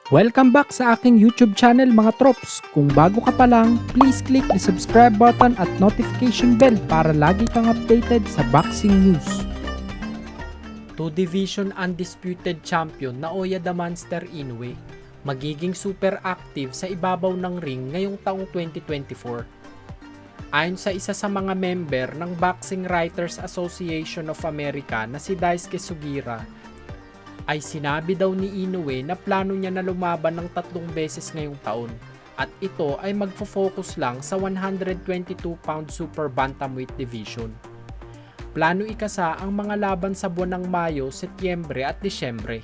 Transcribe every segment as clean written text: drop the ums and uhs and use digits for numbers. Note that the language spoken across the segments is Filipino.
Welcome back sa aking YouTube channel mga trops. Kung bago ka pa lang, please click the subscribe button at notification bell para lagi kang updated sa boxing news. Two-division undisputed champion Naoya the Monster Inoue magiging super active sa ibabaw ng ring ngayong taong 2024. Ayon sa isa sa mga member ng Boxing Writers Association of America na si Daisuke Sugira, ay sinabi daw ni Inoue na plano niya na lumaban ng 3 beses ngayong taon at ito ay magfo-focus lang sa 122-pound super bantamweight division. Plano ikasa ang mga laban sa buwan ng Mayo, Setyembre at Disyembre.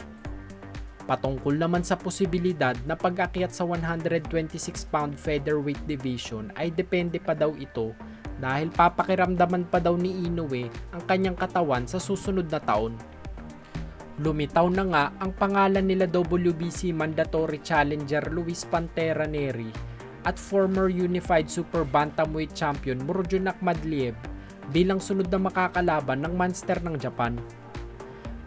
Patungkol naman sa posibilidad na pag-akyat sa 126-pound featherweight division ay depende pa daw ito dahil papakiramdaman pa daw ni Inoue ang kanyang katawan sa susunod na taon. Lumitaw na nga ang pangalan nila WBC Mandatory Challenger Luis Pantera Neri at former Unified Super Bantamweight Champion Murodjon Akhmadliev bilang sunod na makakalaban ng monster ng Japan.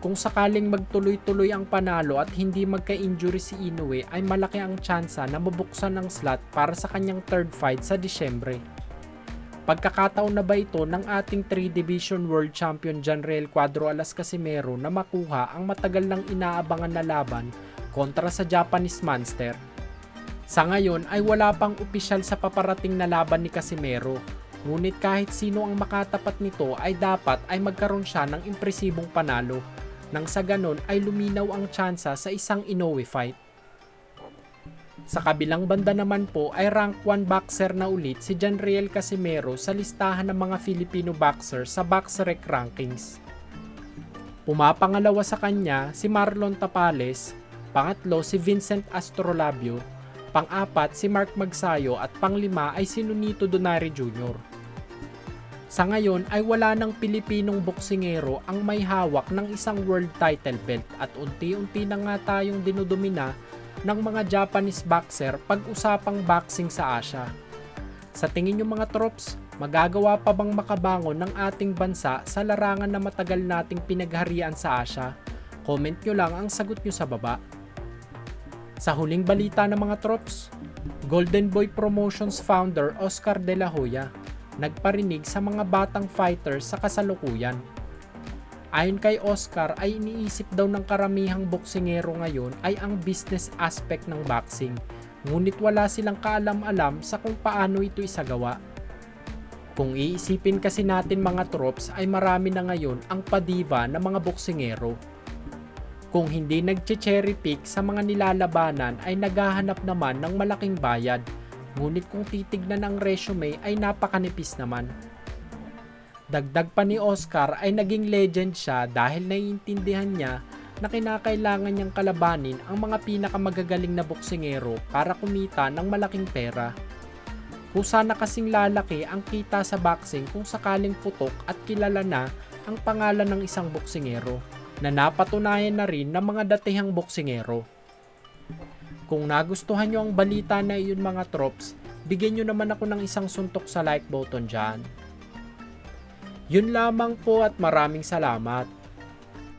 Kung sakaling magtuloy-tuloy ang panalo at hindi magka-injury si Inoue ay malaki ang tsansa na mabuksan ang slot para sa kanyang third fight sa Disyembre. Pagkakataon na ba ito ng ating 3-division world champion Janriel Cuadro Alas Casimero na makuha ang matagal nang inaabangan na laban kontra sa Japanese monster? Sa ngayon ay wala pang opisyal sa paparating na laban ni Casimero, ngunit kahit sino ang makatapat nito ay dapat ay magkaroon siya ng impresibong panalo, nang sa ganon ay luminaw ang tsansa sa isang Inoue fight. Sa kabilang banda naman po ay rank 1 boxer na ulit si Janriel Casimero sa listahan ng mga Filipino boxer sa BoxRec rankings. Pumapangalawa sa kanya si Marlon Tapales, pangatlo si Vincent Astrolabio, pang-apat si Mark Magsayo at pang-5 ay si Nonito Donaire Jr. Sa ngayon ay wala ng Pilipinong boksingero ang may hawak ng isang world title belt at unti-unti na nga tayong dinudumina ng mga Japanese boxer pag-usapang boxing sa Asia. Sa tingin nyo mga trops, magagawa pa bang makabangon ng ating bansa sa larangan na matagal nating pinagharian sa Asia? Comment nyo lang ang sagot nyo sa baba. Sa huling balita ng mga trops, Golden Boy Promotions founder Oscar De La Hoya nagparinig sa mga batang fighters sa kasalukuyan. Ayon kay Oscar ay iniisip daw ng karamihang boksingero ngayon ay ang business aspect ng boxing, ngunit wala silang kaalam-alam sa kung paano ito isagawa. Kung iisipin kasi natin mga trops ay marami na ngayon ang padiva ng mga boksingero. Kung hindi nagche-cherry pick sa mga nilalabanan ay naghahanap naman ng malaking bayad, ngunit kung titignan ang resume ay napakanipis naman. Dagdag pa ni Oscar ay naging legend siya dahil naiintindihan niya na kinakailangan niyang kalabanin ang mga pinakamagagaling na boksingero para kumita ng malaking pera. Kusa na kasing lalaki ang kita sa boxing kung sakaling putok at kilala na ang pangalan ng isang boksingero na napatunayan na rin ng mga datihang boksingero. Kung nagustuhan niyo ang balita na iyon mga trops, bigyan niyo naman ako ng isang suntok sa like button dyan. Yun lamang po at maraming salamat.